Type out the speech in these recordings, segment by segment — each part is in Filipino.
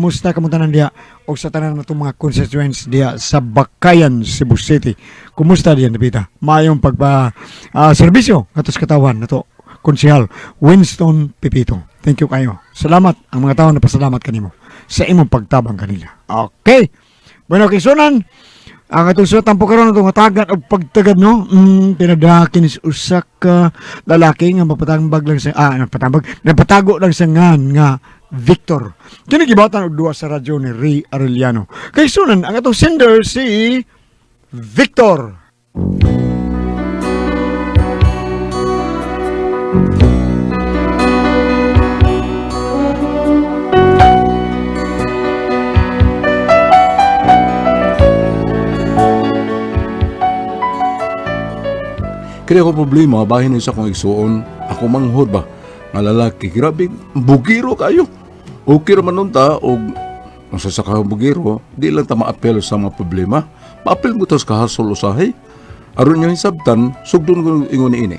kumusta kamuntanan diya o sa tanan na itong mga constituents diya sa Bakayan, Cebu City. Kumusta diyan, Dapita? Mayong serbisyo katos katawan na to, Konsehal Winston Pipito. Thank you kayo. Salamat ang mga tao na pasalamat kanimo sa imong pagtabang kanila. Okay. Bueno, kisunan, ang atong suot ang pagkaroon itong atagan o pagtagad, no? Pinadakin is usak lalaki nga mapatambag lang sa, napatago lang sa ngan nga Victor. Kinigibatan og duwa sa radyo ni Ray Arellano. Kay sunan, ang atong sender si Victor. Kaya ko problema, bahin isa kong igsuon, ako manghod ba, nga lalaki, grabe, bugiro kayo. Okay raman nun ta, o masasaka bugiro, di lang ta ma-apel sa mga problema, ma-apel mo tas kahasol usahay. Aron nyo hisabtan, sugdon ko ingon ini.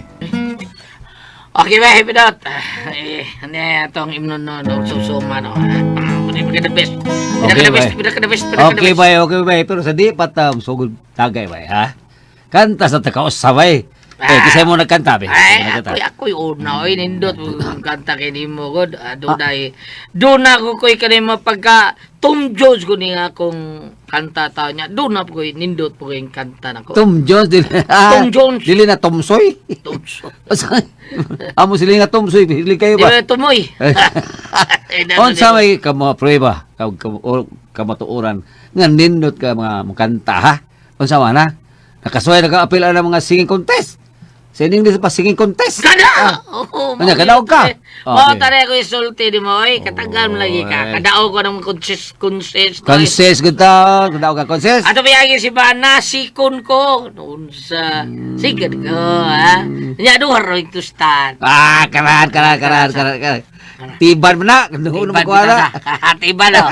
Okay ba, Hipidot? Ano itong imnon no, susuma, no? Pinaka-the-best. Pinaka-the-best. Okay ba, pero sa di patam, sugod tagay ba, ha? Kanta sa takausabay. Kasi mo nagkanta, be. Ako'y una, nindot ang kanta kini mo, God. Doon ako ko'y kanima pagka Tom Jones ko niya akong kanta tao niya. Doon na po ko'y nindot po yung kanta na ko. Tom Jones, Tom Jones. Dili na Tomsoy. Amo sila nga Tomsoy, dili kayo ba? Di ba, Tumoy. Onsa may prueba, kamatuuran, nga nindot ka mga kanta, ha? Onsa man, ha? Nakasuhay, nag-a-apil ang mga singing contest. Sa English pa singing contest. Kada! Oo. Kadaog ka? Oo, tari ko isulti di mo, katagal mo lagi ka. Kadaog ko ng consist. Consist, ganda. Kadaog ka, consist. Ato mayagi si Bana, sikon ko. Noon sa sikon ko, ha? Nya, duhar ro ito stand. Karan. Tiban mo na. Tiban mo na. Tiban, o.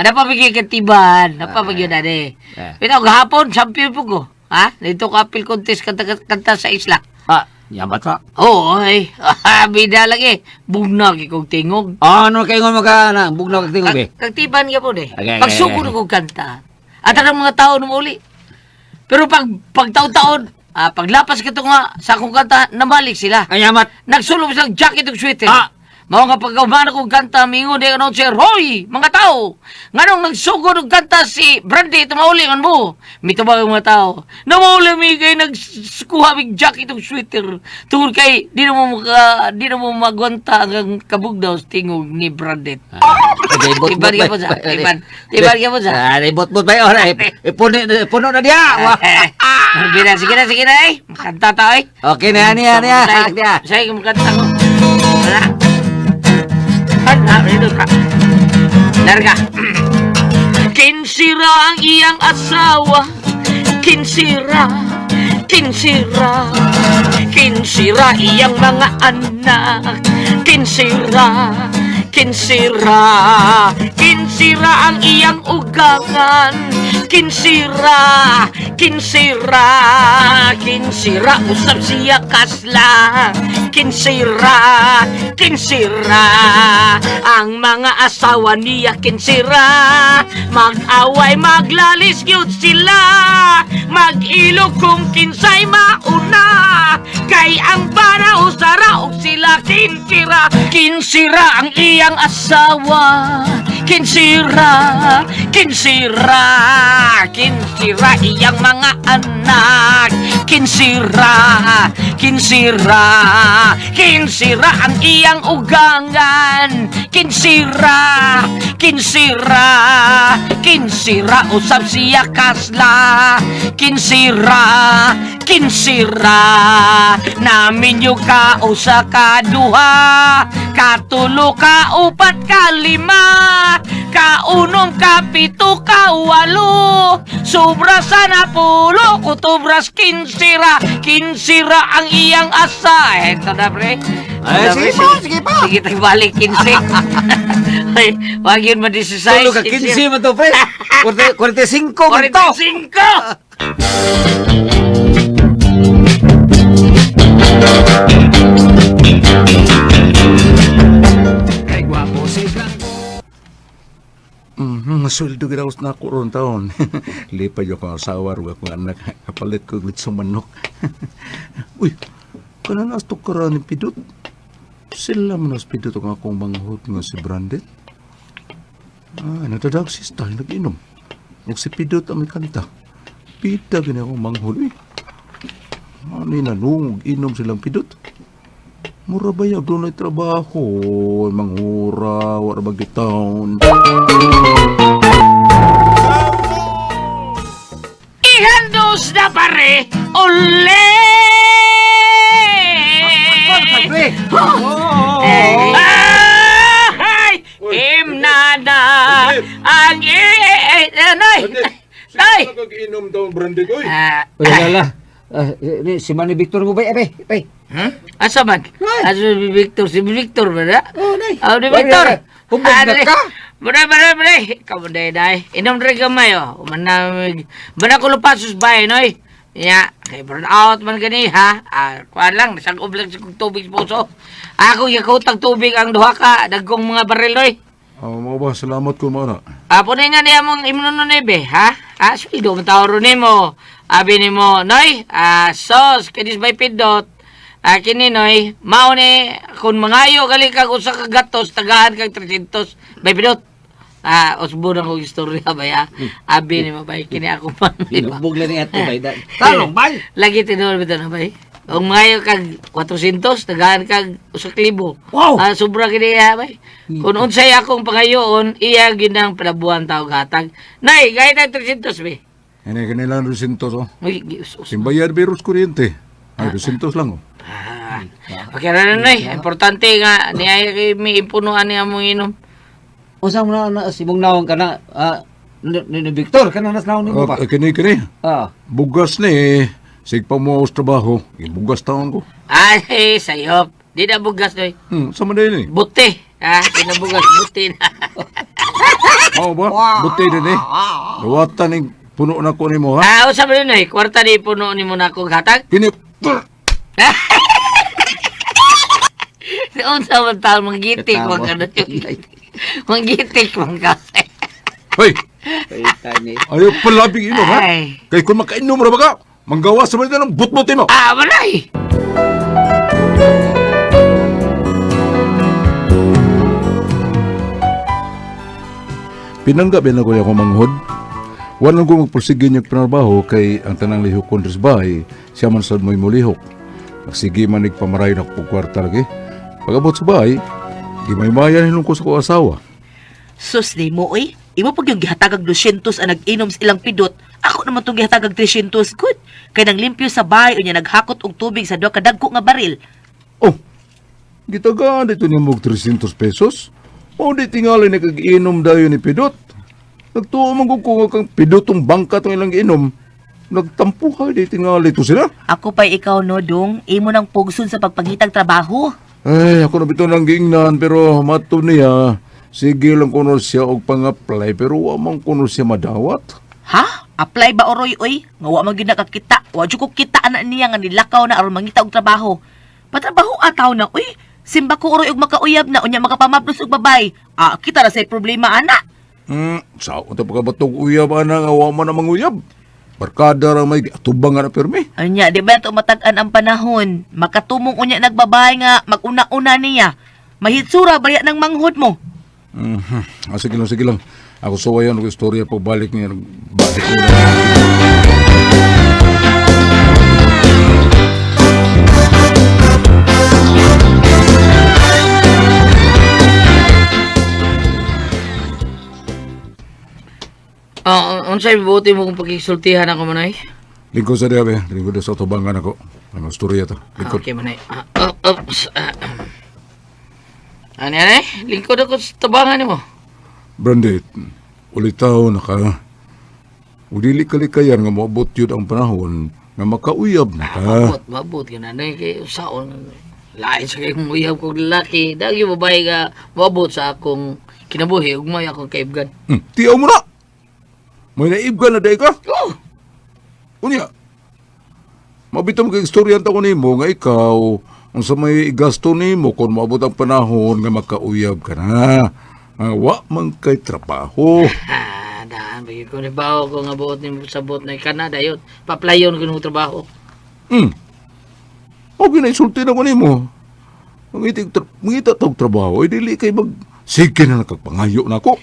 Ano pa bigyan ka tiban? Ano pa bigyan na, de? Pero gahapon, champion po ko. Ha? Dito ka appeal contest kanta sa isla. Yamat ka. Oo, ay. Bida lagi. Bugnag ikong tingog. Ano kayo nga magkana? Bugnag tingog, eh. Kagtiban ka po, de. Okay. Pagsugod ko kanta. At ang mga tao nung uli. Pero pag taon-taon, paglapas ka nga sa akong kanta, nabalik sila. Ay, yamat. Nagsulong silang jacket og sweater. Mao nga pagkaumana kong kanta, mingon di ano si Roy, mga tao. Nganong nagsugod og kanta si Brandy, tumauli man mo. Mitubag ang mga tao. Namauli mi kay nagkuha mig jacket og sweater. Tungod kay di na mo magwanta ang kabugdaw sa tingog ni Brandy. Iban ka po sa. Iban ka po sa. Bot-bot ba yun? Puno na diya. Sige na eh. Makanta tao eh. Okay na yan. Sige, makanta ko. Wala. Larga. Kinsira ang iyang asawa. Kinsira iyang mga anak. Kinsira ang iyang ugangan. Kinsira usab siya kasla. Kinsira ang mga asawa niya. Kinsira mag-away, maglalis gyud sila, mag-ilog kung kinsay mauna, kay ang para usara og sila. Kinsira ang iyang asawa. Kinsira iyang mga anak. Kinsira ang iyang ugangan. Kinsira usab siya kasla. Kinsira namin yung ka usa ka duha, katulo ka upat ka lima, kaunom ka pito ka walo, sobra sana pulo kutubras. Kinsira ang iyang asa. Eto na, pre. Sige pa. Sige, tagbalik 15. Ay, wag yun ma-16. Tulo ka 15 man to, pre. 45 man to. 45! Ay, guwapo si Blanco. Sweldo ginawas na ako ron taon. Lipay yung akong asawa, ro akong anak. Kapalit ko glitsong manok. Uy, kananas to karanin pidot. Sila man as pidot ang akong manghot nga si Brandit. Natadag si Style nag-inom. Huwag si pidot ang may kanta. Pita gini akong manghot eh. Ano yung nanungog, inom silang pidot. Mura ba yung doon ay trabaho? Manghura, wala ba gitaon? Ihandos na pare! Ole! Ay! Imnana! Ang Nay! Nay! Nag-inom daw, Brandit, oy! Wala. Si Manny Victor mo ba? Asa man? Asa si Victor? Si Victor ba na? Nay. Ni Victor! Hubog na ka? Bare! Kamu day. Inom rin gamay, oh. Manamig. Bana ko lupasos ba, noy? Ya, kay burn out man gani, ha? Kuha lang, nasagob lang sa kong tubig sa puso. Ako, yakutang tubig ang duha ka. Dagkong mga baril, noy. Mga ba, salamat ko mga na. Puno nga niya mong imunununibe, ha? Sulido mo tawaro ni mo. Abi ni mo, noy, sos, kadis by pindot. Kini, noy, mauni, kung mangayo gali kag usa ka gatos, tagaan kag 300, by pindot. Usbo na kong istorya ba, ya? Abi ni mo, bay, kini ako man. Ilubog lang niya ito, bay. Talong, bay. Lagi tinuro bito na, bay. Kung mangayo kag 400, tagaan kag usa ka libo. Wow! Sobra kini, ha, bay. Kung unsay akong pangayoon, iya ginang palabuhan tao hatag. Nay, gaya tag 300, bay. Ini kanilang 200, oh. Uy, giusos. Simbayad virus kuryente. Ay, 200 lang, oh. Okay na nay. Importante nga, niya may impunuan niya mong inom. Usang mo na, simong nawang ka na, ni Victor, ka na nasnawang ni mo pa. Kini. Bugas ni, sigpa mo sa trabaho. Bugas taon ko. Ay, sayop. Di na bugas, noy. Sama na yun eh. Buti. Di na bugas, buti na. Oo ba? Buti din eh. Dawatan ng puno na ko ni mo, ha? Usap rin, noy. Kwarta di puno ni mo na akong hatag. Kini, Unsa man taon, manggitik, wag ka na yun. Manggitik, wag ka. hoy! Kaya ni. Ayaw palabing inom, ha? Ay. Kaya kung makainom na ba ka, manggawa sa mga ng butbutin mo. Manay! Pinanggap yan ako niya akong manghod. Walang ko magpursige niya pinarbaho kay ang tanang lihok ko sa bahay, siya man sad mo'y mulihok. Nagsige man nagpamaray na kwarta lagi. Pag-abot sa bahay, gimay-mayan hinong ko sa ko asawa. Sus di mo, oy. Imo pag yung gihatagag 200 ang nag-inom sa ilang pidot. Ako naman itong gihatagag 300. Good. Kaya nang limpyo sa bahay o niya naghakot og tubig sa duha ka dagko nga baril. Oh, gitagaan dito niya mong 300 pesos. O di tingali na kag-inom dayo ni Pidot. Nagtuo man ko kang Pidotong bangka itong ilang inom. Nagtampuhay di tingali to sila. Ako pa ikaw no, dong. Imo nang pugson sa pagpangitag trabaho. Ay, ako na bito nang giingnan pero mato niya. Sige lang kuno siya og pang-apply pero wa man kuno siya madawat. Ha? Apply ba oroy, oy? Nga wa man gyud nakakita. Wa jud ko kita ana niya nga nilakaw na aron mangita og trabaho. Patrabaho ataw na, oy. Simba ko oroy og makauyab na unya makapamaplos og babay. Kita na say problema ana. Sao ta pagkabatog uyab ana nga wa man na manguyab. Barkada ra may atubang nga na permi. Anya, di ba ito matag-an ang panahon? Makatumong unya nagbabay nga mag-una-una niya. Mahitsura baya ng manghod mo. Sige lang. Ako sawayan og istorya pagbalik niya. Balik mo na. Unsay buti mo kung pagkisultihan ako manay? Lingkod sa diabe. Lingkod sa tubangan ako. Ang istorya to. Lingkod. Okay manay. Ano? Lingkod ako sa tabangan mo. Brandit, ulitaw na ka. Udili kalikayan nga maabot yun ang panahon nga makauyab na ka. Mabot ka na. Kaya saon. Lain sa kayong uyab kong lalaki. Dagi babae ka mabot sa akong kinabuhi. Ugmay akong kaibgan. Tiyaw mo na! May naibgan na day ka? Oh! Unya, mabito mo kay istoryan ta ko nimo nga ikaw ang sa may gasto nimo kung maabot ang panahon nga makauyab ka na. Wa man kay trabaho. Ganahan bagi ko ni bawo ko nga buot ni sa buot na Canada yun. Paplayon ko ng trabaho. Okay na isulti na ko ni mo. Mangita tawag trabaho, dili kay mag... Sige na nakagpangayo na ako.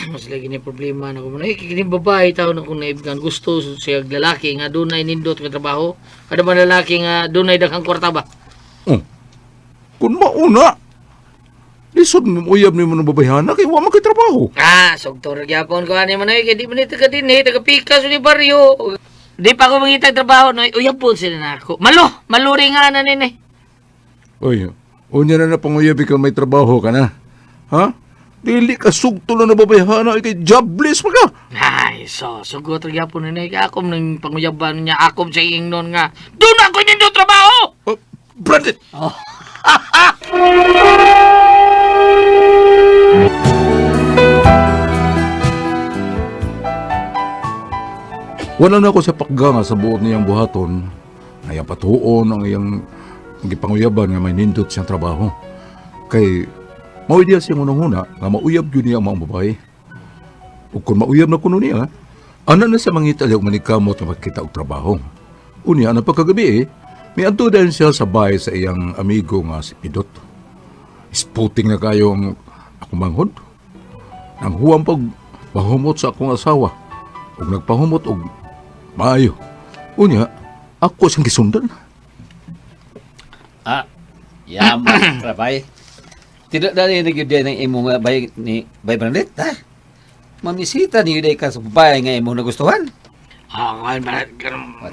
Mas lagi ni problema na ko. Kini babae tao na kung naibgan gusto siya lalaki nga dunay nindot nga trabaho. Kada man lalaki nga dunay daghang kwarta ba? Kung mauna, lisod mo uyab ni mo ng babayhana kay wa magkitrabaho. Sugtor gyapon ko ani man kay di man taga dinhi taga Pikas ni baryo. Di pa ko mangitag trabaho no. Uyab po sila na ako. Maluri nga na nini. Oy, unya na panguyabi ka may trabaho ka na. Ha? Dili ka sugto na nababayhana kay jobless pa ka. Sugot gyapon ni kay akom nang panguyaban niya akom sa ingnon nga. Doon ako nindo trabaho. Brandit! Wala na ako sa pakga nga sa buot niyang buhaton. Ayang patuon ang iyang gipanguyaban nga may nindot siyang trabaho. Kay mao diya siyang unang-una nga mauyab yun niya ang mga babae. Ug kung mauyab na kuno niya, ana na sa mangita og manikamot nga magkita og trabaho. Unya na pagkagabi may adto dahil siya sa bahay sa iyang amigo nga si Pidot. Isputing na kayong akong manghod. Nang huwang pag pahumot sa akong asawa. Ug nagpahumot og maayo. Unya, ako siyang gisundan. Yaman, trabay. Tidak na rin nagyuday ng imo nga bay ni Bay Brandit, ha? Mamisita niyo day ka sa babae nga imo nagustuhan.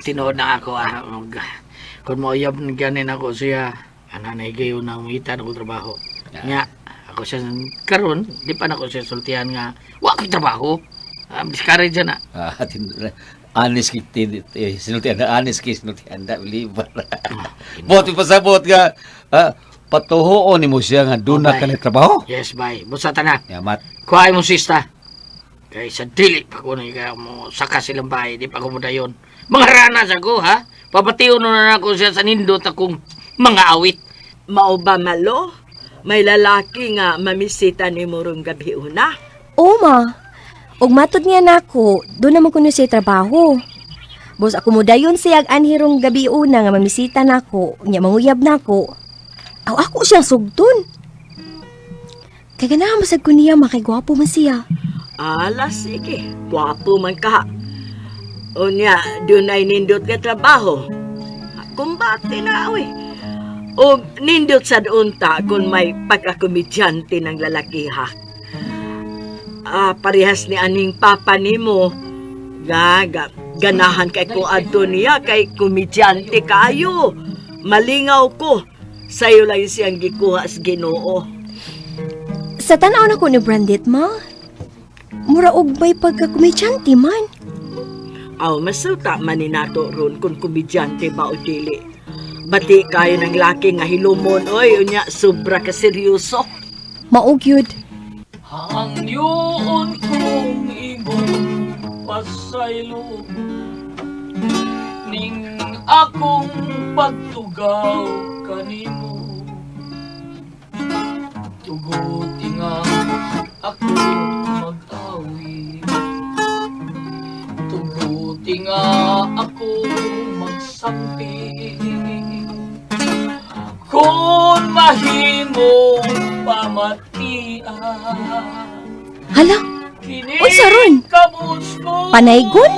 Tinood na ako. Kung mauyab na ganin ako siya, ananay gayo na umita na ko trabaho. Nga, ako siya karon di pa na ko siya sultihan nga, wa ko trabaho. Discourage na. Honest sinultihan na, honest sinultihan na, libar. Bot, pasabot nga, patuhoon ni mo siya nga doon na ka na trabaho. Yes, bye. Busata na. Yamat. Kuhay mo, sista. Kaya sa dili pa ko na mo saka silang bahay, di pa ko mo dayon. Mga ranas ako, ha? Papatiyon na ako siya sa nindot akong mga awit. Mao ba malo? May lalaki nga mamisita ni mo rong gabi una? Oo, ma. Ug matod niya nako, doon naman kuno siya trabaho. Bos ako mo dayon siya anhirong gabi una nga mamisita nako, nya manguyab nako. Aw ako siyang sugton. Kay ganahan masag ko niya makigwapo man siya. Ala, sige. Gwapo man ka. Unya, doon ay nindot ka trabaho. Kumbati na, awi. O nindot sa doon ta kung may pagkakomedyante ng lalaki, ha? Parehas ni aning papa ni mo. Ganahan kay kung adto niya kay komedyante kayo. Malingaw ko. Sa'yo lang siyang gikuha sa Ginoo. Sa tanaw na ko ni Brandit, ma. Mura og may pagkakomedyante man. Masulta man ni nato ron kung komedyante ba o dili. Bati kayo ng laki nga hilumon, oy, unya, sobra ka seryoso. Maog yun. Ang yun kong imong pasaylo ning akong pagtugaw kanimo tuguti nga ako mag-awi tuguti nga ako magsampi kung mahimong pamatian. Hala, unsa ron? Panaygon?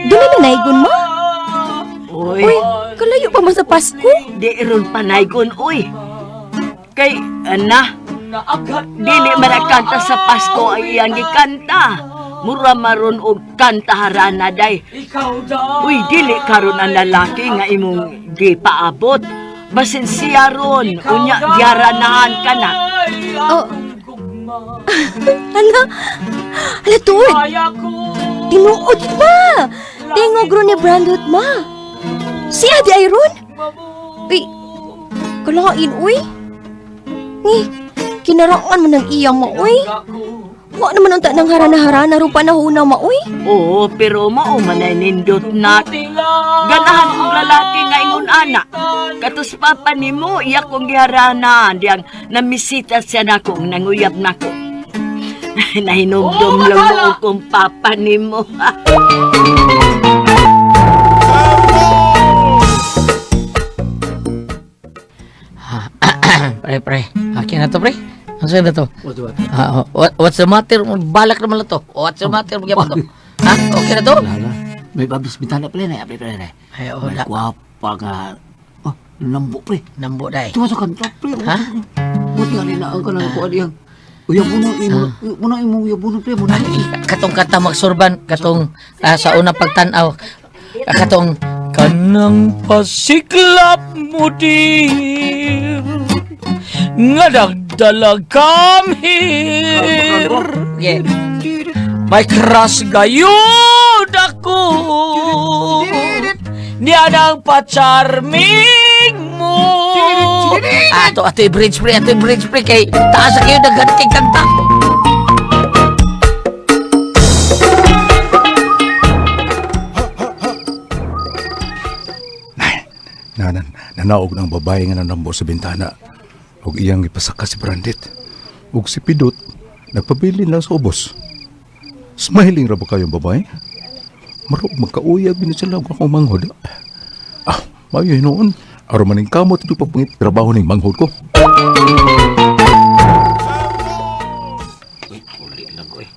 Doon na naygon mo? Uy, Kalayo pa mo sa Pasko? di ron panaygon, uy. Kay, dili man kanta sa Pasko ay iyang gikanta. Mura maron og kanta harana day. Uy, dili karon ang lalaki nga imong gipaabot. Basin siya ron, unya gyaranahan ka na. Oh. Hala, tuod. Tinuod ma. Tingog ron ni Brandot ma. Siya di ay ron. Uy, kalain uy. Ni, kinaraan mo ng iyang ma uy. Wa naman unta ng harana-harana ro panahon ma uy. Oo, pero mao man ay nindot na. Ganahan kong lalaki nga ingon ana. Katus papa nimo iya kong giharana diyang namisita siya nako nanguyab nako. Nahinugdom lang mo kung papa ni mo. Pre. Akin na to, pre. Ano sa'yo na to? What's the matter? Balak naman na to. What's the matter? Magyapon to. Ha? Okay na to? Lala, may babis bitana pala na, pre. Ay, May gwapa nga. Oh, nambo, pre. Nambo, day. Ito sa kanta, pre. Ha? Buti nga linaan ka na ko adiyang. Uyabunan, imong uyabunan, pre. Muna. Katong kata magsurban, katong sa unang pagtanaw. Katong kanang pasiklap mo dir nga nagdala here. Yeah. May crush gayud ako niya nang pa-charming mo. Ato i-bridge pre kay taas sa kayo naghanting kanta. Nanaog ng babae nga nanambo sa bintana. Ug iyang ipasaka si Brandit. Ug si Pidot, nagpabilin lang sa ubos. Smiling ra ba kayong babae? Marog magkauyab din sila kung akong manghod. Mayo noon. Araw maning kamot ito pagpangit trabaho ng manghod ko. Uy, uli lang ko eh.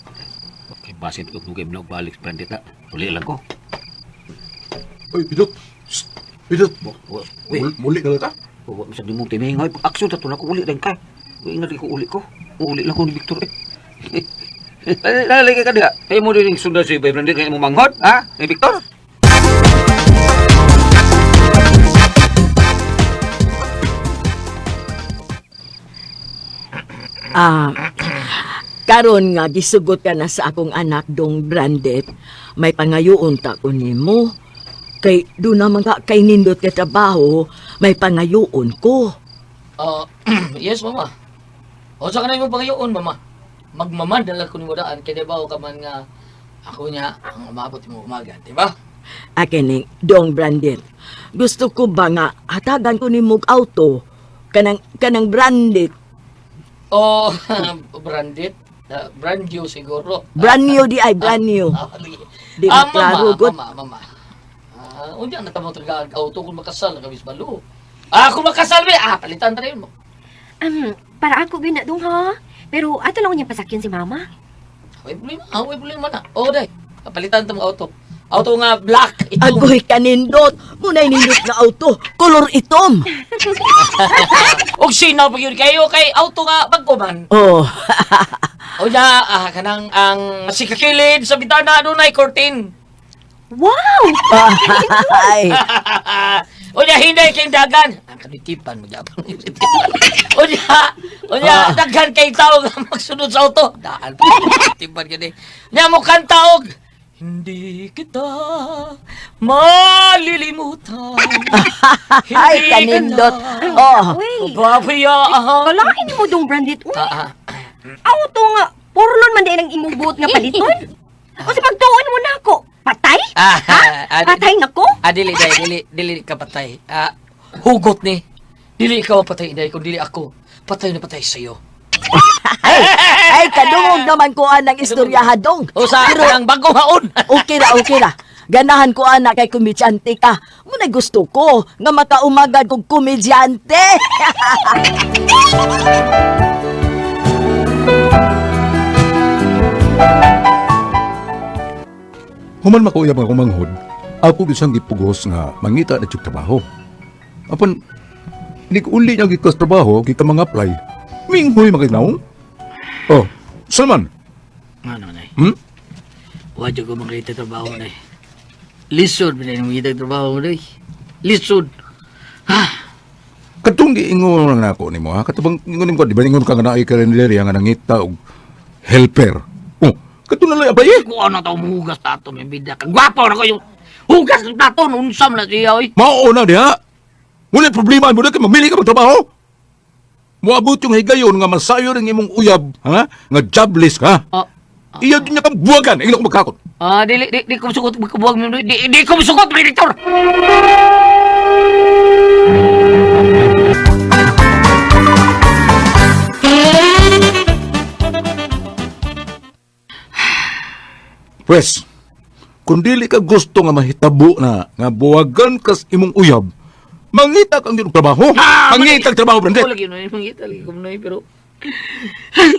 Okay, basit ko kung game balik sa Brandit na. Uli lang ko. Uy, Pidot! Pidot! Uy, Muli ka lang ka? huwag mo sabi mong tinay. Aksyon, tato na ko uli lang ka. Uy, ingat ko uli ko. Uli lang ko ni Victor eh. Lalagay ka diha. Kaya mo din yung sundan si Bay Brandit kaya mo manghod, ha? Ni Victor? Karon nga gisugot ka na sa akong anak dong Brandit. May pangayoon ta ko nimo. Kay do naman ka kay nindot ka trabaho, may pangayoon ko. Yes, mama. O sa kanay mo pangayoon, mama. Magmamandala ko ni mo daan, kaya diba ka man nga ako niya ang umabot mo umaga, diba? Akin dong Brandit. Gusto ko ba nga hatagan ko ni mog auto kanang Brandit. O, branded? Brand new siguro. Brand new di ay brand new. Di ka klaro gud. Mama. Unya na tamo taga auto kung makasal na kabis balo. Kung makasal be, palitan ta rin mo. Para ako binadong ha. Pero ato lang niya pasakyan si mama. Huwag problema na. O, day. Palitan ta mo auto. Auto nga black. Ito. Agoy kanindot. Munay nindot nga auto. Color itom. Og sinaw pag yun kayo kay auto nga bagkuman. Oh. O ya, kanang ang sikakilid sa bitana doon ay curtain. Wow! Ay. O ya, hindi kayong dagan. Ang kanitipan mo yapang. O ya, daghan kay tao nga magsunod sa auto. Daan pa. Tipan ka di. Nya mo kantaog. Hindi kita malilimutan. Ay, kanindot. Oh. Uy, Babaya. kalain mo dong branded. Uy, auto nga. Porlon man din ang imubot nga paliton. O sa pagtuon mo na ako. Patay? Patay na ko? Dili ka patay. Hugot ni. Dili ikaw ang patay, inay. Kung dili ako, patay na patay sa'yo. Ay, kadungog naman ko anang istorya hadong. O sa ang bagong haon. Okay ra. Ganahan ko anak kay komedyante ka. Muna gusto ko nga makaumagad kong komedyante. Human makuyab nga akong manghod, ako bisang gipugos nga mangita na tiyog trabaho. Apan, hindi ko uli niya gikas trabaho, kita mga apply. Minghoy makinaong. Oh, Salman. Ano na eh. Hmm? ko makita trabaho na eh. Lisod, binay nang makita trabaho na eh. Lisod. Katong giingon lang ako nimo ha. Katong ingon ko, di ba ingon ka nga naay kalendarya nga nangita og helper. Oh, katong na lang abay. Kung ano tao muhugas tato, may bida ka. Gwapo na ko yung hugas ng tato, unsam na siya oy. Mao na diha. Wala problema mo na kay mamili ka magtrabaho. Moabot yung higayon nga masayo ring imong uyab, ha? Nga jobless ka. Iya din niya kang buwagan, ino ko magkakot. Di ko masukot, magkabuwag mo. Di ko masukot, Predictor! Pwes, kung dili ka gusto nga mahitabo na nga buwagan kas imong uyab, mangita kang yung trabaho. Mangita ang trabaho, Brandet. Ako lagi nun, mangita lagi ko nun, pero...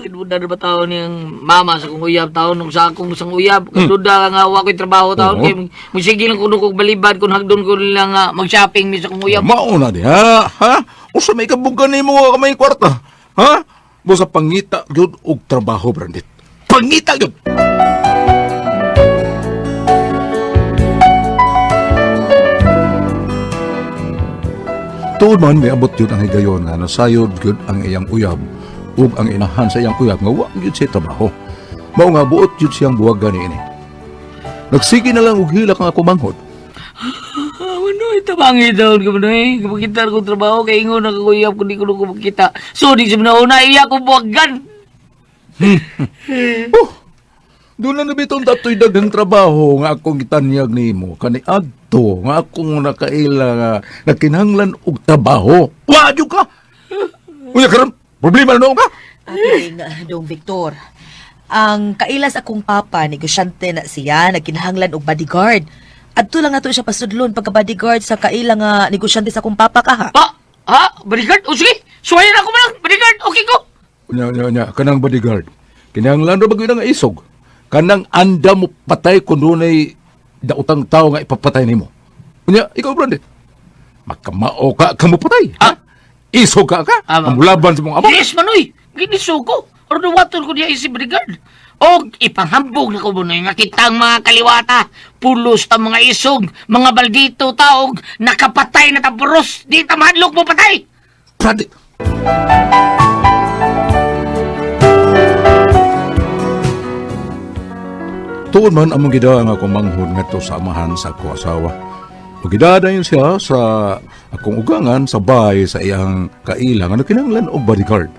Kaduda na ba tao niyang mama sa kong uyab tao nung sa akong isang uyab. Kaduda nga ako ko'y trabaho tao. Oo. Kaya magsige lang kuno kong balibad kung hagdon ko lang mag-shopping mi sa kong uyab. Mauna di, ha? Usa may kabugan ni mo kamay kwarta, ha? Busa pangita yun og trabaho, Brandet. Pangita yun! Tuod man may abot yun ang higayon nga nasayod yun ang iyang uyab ug ang inahan sa iyang uyab nga wa yun siya trabaho. Mao nga buot yun siyang buwagan ni ini. Nagsige na lang og hilak nga ako manghod. Manoy, tabangi daw ka manoy. Kapagkita ko trabaho, kaya ingon na kakuyab kung di ko nung kumagkita. So, di siya na iya ko buwagan. Doon na nabitong tatoy daghang trabaho nga akong gitanyag nimo kani adto nga akong nakaila nga nakinahanglan og trabaho. Wa jud ka. Unya karon problema na noon ka. Ating Dong Victor, ang kailas akong papa, negosyante na siya, nagkinahanglan og bodyguard. Adto lang ato siya pasudlon pagka-bodyguard sa kaila nga negosyante sa akong papa ka ha. Bodyguard? O sige, suwayan ako man lang. Bodyguard, okay ko. Unya kanang bodyguard. Kinahanglan ra bagyo nga isog. Kanang anda mo patay kung dunay daotang tao nga ipapatay nimo. Unya ikaw Brandet. Makamao ka kamo patay. Ha? Isog ka ka? Ang laban sa mong amo. Yes, manoy. Giniso ko. Or water ko diya si bodyguard. O ipanghambog na ko manoy nga kitang mga kaliwata. Pulos ta mga isog, mga baldito taog, nakapatay na tapuros. Di ta mahadlok mo patay. Brandet. Tuon man among gidaan nga akong manghod ngadto sa amahan sa akong asawa. Magidadayon siya sa akong ugangan sa bahay sa iyang kaila nga nakinahanglan og bodyguard.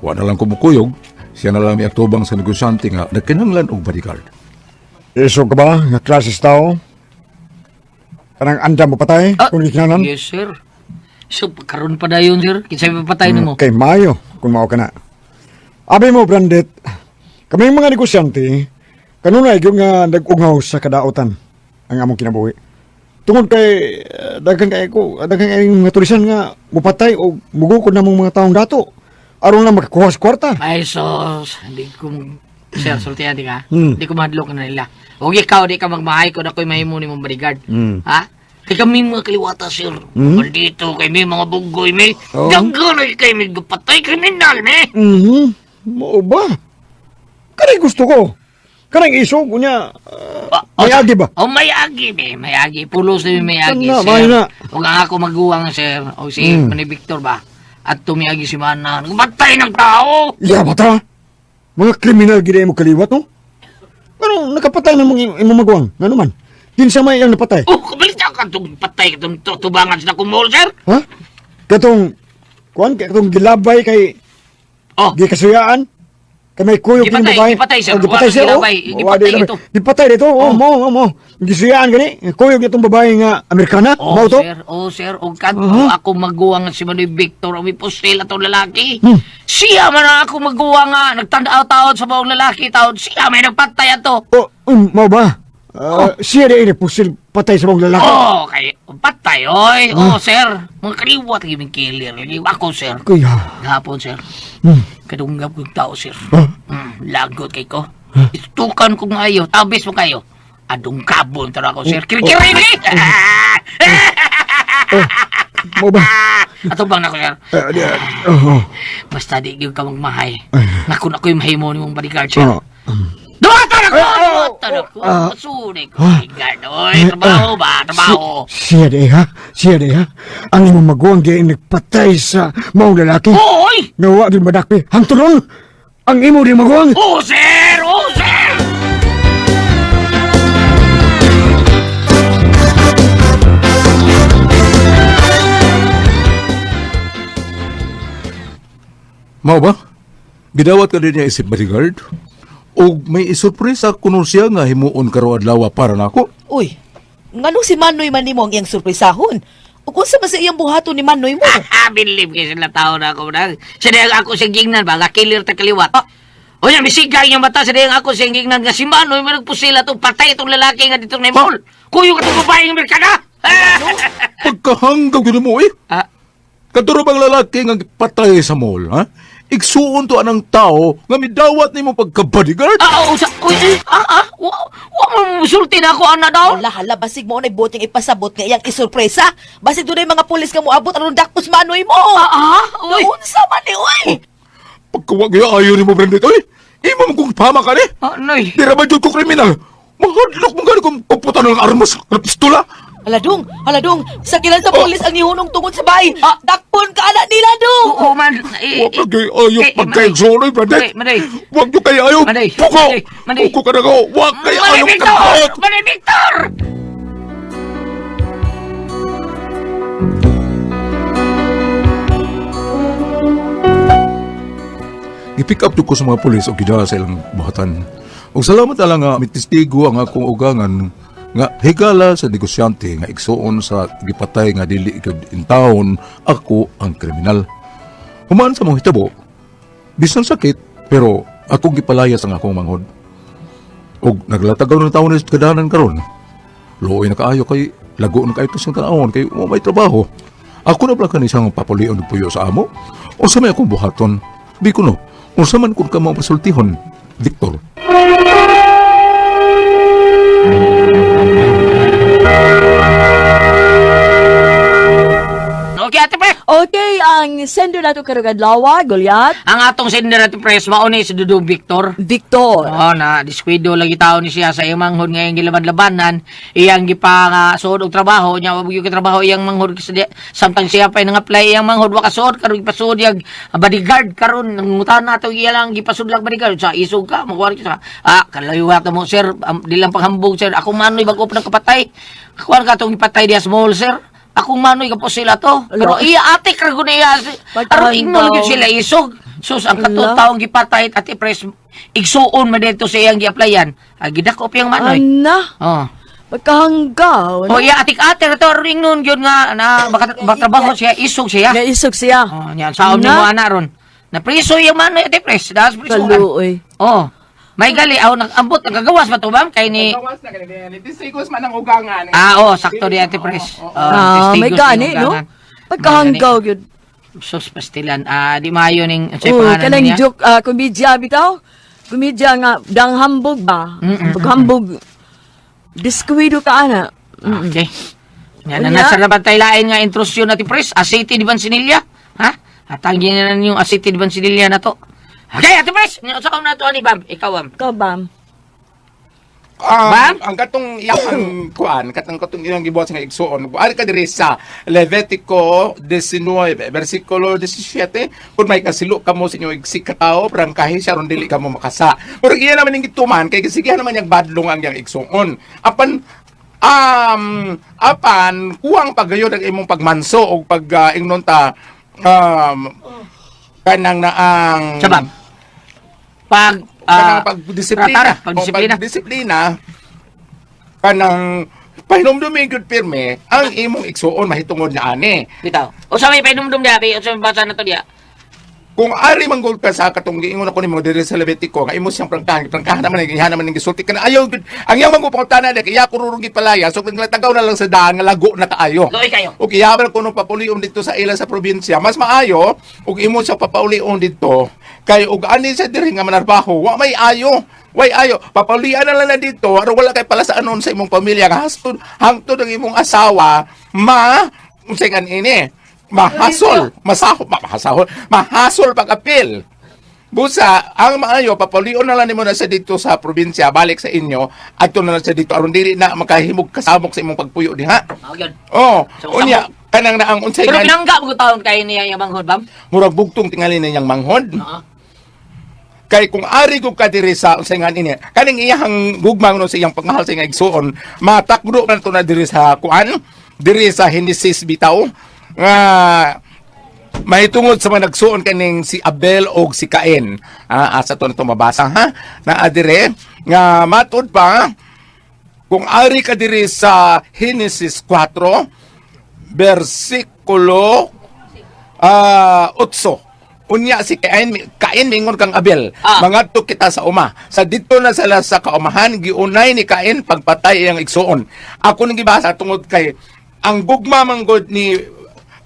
Wa na lang kumukuyog, siya na lang may aktubang sa negosyante nga nakinahanglan og bodyguard. Iso ka ba nga klases tao? Kanang anda mo patay kung ikinanan? Yes, sir. So, pagkaroon pa na yun, sir. Kinsay papatay na mo. Kay Mayo, kung mao ka na. Abi mo, Brandet, kami mga negosyante, kanunay yung nga nag-ungaw sa kadaotan ang among kinabuhi. Tungod kay daghang kay mga tulisan nga mupatay o mugukod na mong mga taong dato. Aron lang makakuha sa kwarta. Ay, sos. Hindi ko, sir, sultihan di ka. Hmm. Hindi ko mahadlok na nila. Huwag ikaw, di ka magmahay ko na ako'y mahimo ni mong bodyguard. Ha? Kay kami mga kaliwata, sir. Maldito, kay may mga bugoy, may daganay kay may gupatay, kriminal, may. Mo ba? Kanay gusto ko. Kanang isog niya. Mayagi ba? Oh, mayagi, be. Mayagi. Pulos na yung mayagi, Ano, sir. may na. Huwag nga ako maguwang, sir. O si Manny Victor ba? At tumiyagi si Mana. Gupatay ng tao! Ya bata. Mga kriminal gid mo kaliwat no? Pero nakapatay na mong imo magwang. Ngano man? Kinsa may ang napatay? Oh, kabalit ka itong patay, itong tubangan sa kumol, sir. Ha? Katong katong gilabay kay Oh, gikasuyaan. Kay may kuyog ng babae. Gipatay, sir. Oh, gipatay Wala siya. gilabay. Gipatay ito. Gipatay dito. Oh, mo. Gisuyaan gani. Kuyog nitong babae nga Amerikana. oh, Mao to? sir. Oh, sir. O kanto, ako maguwang si Manoy Victor, ang may postel atong lalaki. Siya man ang ako maguwang nga. Nagtanda taon sa bawang lalaki taon. Siya may nagpatay ato. Oh, mao ba? Siya di ini pusil patay sa mga lalaki. Oh, kay patay, oy. Oh, sir. Mga kaliwat, giving killer. Ako, sir. Kuya. Gahapon, sir. Kadunggap kong tao, sir. Ah. Lagot kay ko. Itutukan ko ngayo. Tabis mo kayo. Adong kabon tara ko, sir. Kirikirin eh! Mao ba? Ato bang nako, sir? Basta di gyud ka magmahay. Naku na ko'y mahimo ni mong bodyguard, sir. Duwatan ako! Duwatan ako! Masunik ko, bodyguard. Oy, trabaho ba? Trabaho. Siya di ha? Ang imong maguwang di nagpatay sa mga lalaki. Oy! Nawa din madakpi. Hangtulon! Ang imo di maguwang. Oh, sir! Oh, sir! Mao ba? Gidawat ka din niya isip bodyguard? O may isurpresa kuno siya nga himuon karo adlaw para nako? Uy, nganong si Manoy man nimo ang iyang surpresahon? O kung sa ba sa iyang buhaton ni Manoy mo? Believe kayo sila tao na ako. Siya na ako sa gingnan ba? Kilir ta kaliwat. O yan, misigay yung mata sa dayang ako sa ingingnan nga si Manoy, may nagpusila itong patay itong lalaki nga dito na mall. Kuyo ka itong babae ng Merkada! Pagkahanggaw yun mo eh. Ah, Katuro bang lalaki nga patay sa mall, ha? Igsuon to anang tao nga midawat ni mo pagka-bodyguard? wa mo musulti na ako, ana daw. Hala, basig mo na buting ipasabot nga iyang isurpresa. Basig doon mga pulis nga mo abot aron dakpos Manoy mo. Uy. Unsa man ni uy? Pagkawag yung ayaw ni mo, Brandit, oy! Imo mo kong pama ka ni! Anoy. Di naman dyan ko kriminal! Mahadlok mo gano'n kung puputan ng armas na pistola! Aladong, sakilan sa pulis ang ihunong tungod sa bahay. Dakpon ka anak nila, dong. Oo man. Huwag ka kayo ayaw pagkaigsonoy, Brandit! Manday. Huwag nyo kayo ayaw! Manday. Puko! Manday. Puko ka na ko! Huwag kayo ayaw Victor! kapot! Manday Victor! I-pick up ko sa mga pulis o gidala sa ilang buhatan. O salamat na lang nga, may testigo ang akong ugangan nga higala sa negosyante nga igsuon sa gipatay nga dili ikad in town, ako ang kriminal. Human sa mga hitabo, bisan sakit, pero ako gipalayas ang akong manghod. O naglatagaw ng taon na kadahanan karon. Looy na kaayo kay lago na kayo sa taon kay may trabaho. Ako na pala kanisang papulion ng puyo sa amo. O sa may akong buhaton, di ko no. O sa man kung ka mga pasultihon, Victor. Okay, ate pre. Okay, ang sender nato karugad lawa, Goliath. Ang atong sender ate pre, mauna si Dudong Victor. Victor. Oo na, diskwido lagi tao ni siya sa iyang manghod ngayong gilaban-labanan, iyang gipa suod og trabaho, nya wag yung trabaho iyang manghod kasi samtang siya pa nang-apply iyang manghod wa kasuod karon gipasuod yang bodyguard karon nangutan nato iya lang gipasuod lang bodyguard sa isog ka magwari ka kalayo ka mo sir, di lang paghambog sir, ako manoy bago pa ng kapatay. Kuan ka tong ipatay diya sa mall sir. Akong manoy ka po sila to. Pero iya ate kargo na iya. Aron ignon gyud sila isog. Sus ang katong taong gipatay at ipres igsuon man dito sa iyang gi-applyan. Gidakop yang manoy. Ana, Oh. magkahanggaw. Oh, iya atik-ate na to ring nun yun nga na baka trabaho siya isog siya. Naisog siya. Oh, yan saon ni mo ana ron. Na priso yung manoy ate pres. Das priso. Kaluoy. Oh. May gali nag-ambot nagagawas ba to bam kay ni Gawas na ganyan. Tisigos man ang ugangan. sakto di ate pres. May gani, no? Magkahanggaw yun. Sus pastilan. Di mayo ning sa Oh, pangalan kanang niya. joke, komedya bitaw. Komedya nga, dang hambog ba? Paghambog. Diskwido ka, ana. Okay. Yan na Unya? nasa labantay lain nga intrusyon natin pres. Asiti di Bansinilla. Ha? Atangin na yung asiti di Bansinilla na to. Okay, ate pres. Sa na to ani bam. Ikaw bam. Ikaw, Bam. Ma'am? Ang katong iyang kuan, katong ilang gibuhat nga igsuon. Ari ka diri sa Levitico 19 versikulo 17, kung may kasilo kamo sa inyong igsikataw, prangkahi siya ron dili kamo makasa. Pero iya naman ning gituman kay sige naman yang badlong ang yang igsuon. Apan kuwang pagayod ang imong pagmanso o pag ingnon ta kanang naang Sabab. pagdisiplina. Pagdisiplina, kanang pahinumdumi gyud pirme ang imong igsuon mahitungod na ani. Bitaw. O sa may painumdum diya, o sa may basa na to diya. Kung ari manggol ka sa katong giingon ako nimo diri sa Levitico nga imo siyang prangkahan naman gihan naman ning gisulti kana ayaw gyud ang iyang mangupangutana dek iya kururong gipalaya so naglatagaw na lang sa daan nga lago na kaayo. Loy kayo. Ug iyaban kuno papulion dito sa ila sa probinsya mas maayo ug imo sa papaulion dito kay ug ani sa diri nga manarbaho wa may ayo. Way ayo, papaulian na lang na dito aron wala kay pala sa anon sa imong pamilya nga hangtod ang imong asawa unsay kan ini mahasol pag-apil. Busa, ang maayo, papulion na lang nimo na sa dito sa probinsya, balik sa inyo, adto na lang sa dito, aron dili na makahimog kasabok sa imong pagpuyo diha. Yun. Oh, So, unya, kanang na ang unsay Pero nga, pinangga mo taon kayo niya yung manghod bam? murag bugtong tingali na niyang manghod. Kay kung ari gug ka diri sa unsay nga ini, kaning iyang gugmang no sa iyang pagmahal sa iyang igsuon, matakdo man to na diri sa kuan, diri sa Genesis bitaw. Mahitungod sa mga nagsuon kaning si Abel o si Cain. Asa to na ito mabasa ha? Na adire, nga matod pa, kung ari ka diri sa Genesis 4, versikulo 8. Unya si Kain mingon kang Abel. Ah. Mangadto kita sa uma. Sa dito na sila sa kaumahan giunay ni Kain pagpatay iyang igsuon. Ako nang gibasa tungod kay ang gugma manggod ni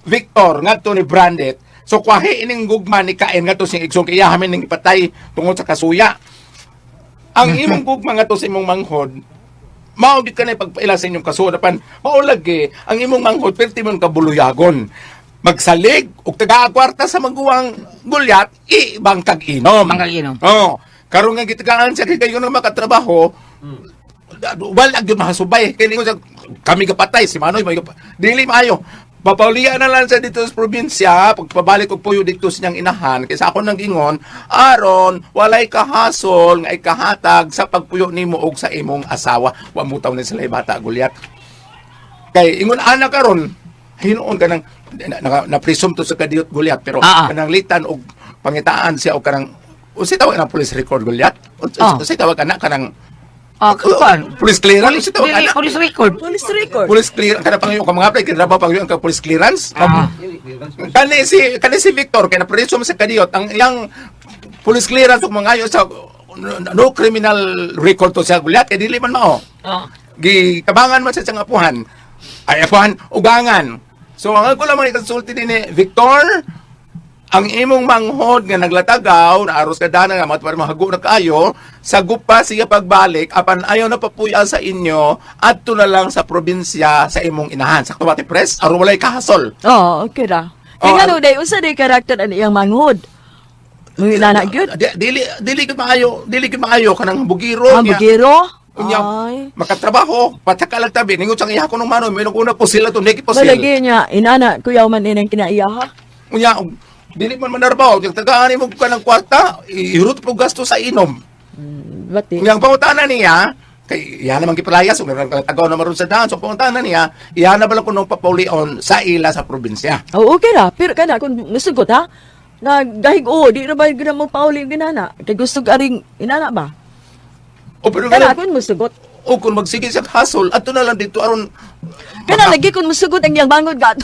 Victor ngadto ni Brandet. So kwahi ining gugma ni Kain ngadto sing igsuon kay hamin ning ipatay tungod sa kasuya. Ang imong gugma ngadto sa imong manghod mao gid kanay pagpaila sa inyong kasuodapan. Mao lagi ang imong manghod perti man kabuluyagon. Magsalig ug taga-kwarta sa maguwang gulyat ibang kag-inom. Mangkag-inom. Oh, karon nga gitagaan siya kay kayo na makatrabaho. Wala gyud mahasubay kay ningon siya kami kapatay si Manoy may dili maayo. Papaulian na lang sa dito sa probinsya, pagpabalik og puyo dito sa niyang inahan, kaysa ako nang gingon, aron, walay kahasol, nga ikahatag sa pagpuyo nimo og sa imong asawa. Wa mo taw na sila bata gulyat. Kay ingon ana karon, hinuon ka nang na-presume to sa kadiyot gulyat, pero kanang litan og pangitaan siya og kanang, unsay tawag na police record gulyat? Unsay tawag na kanang, Kuan. police clearance? Unsay tawag Dili, na? police record. Police record. Police clearance, kada pangayo ka mga apply, kada ba pangayo ka police clearance? Kani si Victor kay na-presume sa kadiyot ang iyang police clearance ug mangayo sa no criminal record to sa gulyat kay dili man mao. Gikabangan man sa siyang apuhan. Ay apuhan ugangan. So ang ako lamang ikonsulti ni Victor, ang imong manghod nga naglatagaw na aros ka dana nga matwar mahago na kaayo sagup pa siya pagbalik apan ayaw na papuya sa inyo adto na lang sa probinsya sa imong inahan sakto ba ti press aron walay kahasol. Oh, okay ra. Oh, Kaya ano, day, unsa day karakter ani iyang manghod? Mga inana gyud. Dili gid maayo kanang bugiro Ang bugiro? Unya, Ay. makatrabaho, pataka lang tabi, ningon sang iya ko nung mano, may nung po sila to, neki po sila. Malagi niya, inana, kuyaw man inang kinaiyaha. Unya, dili man manarbaho, yung tagaan mo ka ng kwarta, ihurot po gasto sa inom. Bati. Unya, ang pangutanan niya, kay iya naman kipalayas, kung tagaw na maroon sa daan, so pangutanan niya, iya na bala ko nung papaulion sa ila sa probinsya. Oh, okay ra. Pero kana, kung nasugot ha, nagahig di na ba yung mo pauli yung ginana? Kaya gusto ka rin, inana ba? O pero Kana, ganun, kung musugot. o kung magsige siya hasol, ato na lang dito, aron, Kana, lagi kung musugot ang iyang bangod ka,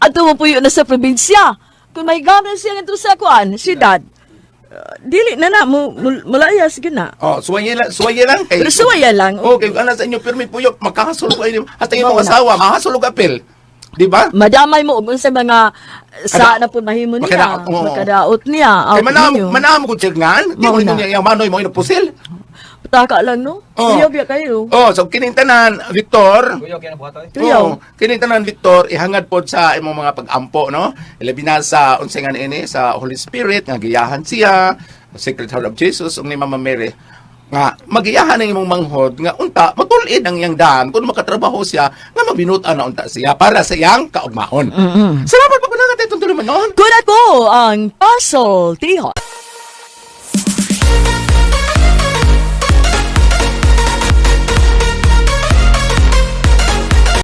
ato mo po yun na sa probinsya. Kung may gamit siya nga sa kuan, siyudad, dili na mulayas gina. oh, suwaye lang, kay, Pero suwaya lang. okay, ana sa inyo, permit po yun, makahasol ko inyo, hasta yung Oo mga na. asawa, mahasol og apel. Di ba? Madamay mo kung sa mga sa na po mahimo niya. Makadaot, oo. Makadaot niya. Kay Out ninyo. manam ko sirngan, di mo Mauna. niya yung manoy mo inupusil. Pataka lang, no? Oo. Kuyaw kayo. Oh, so kinintanan Victor. Kuyaw. Oh, kinintanan Victor ihangad pod sa imong mga pag-ampo, no? Ilabi na sa unsay nga ini sa Holy Spirit nga giyahan siya, Sacred Heart of Jesus ug ni Mama Mary nga magiyahan ang imong manghod nga unta matulid ang iyang daan kung makatrabaho siya nga mabinutan na unta siya para sa iyang kaugmaon. Salamat pa pala natin itong tuloy manon. Kuna ko ang puzzle tihon.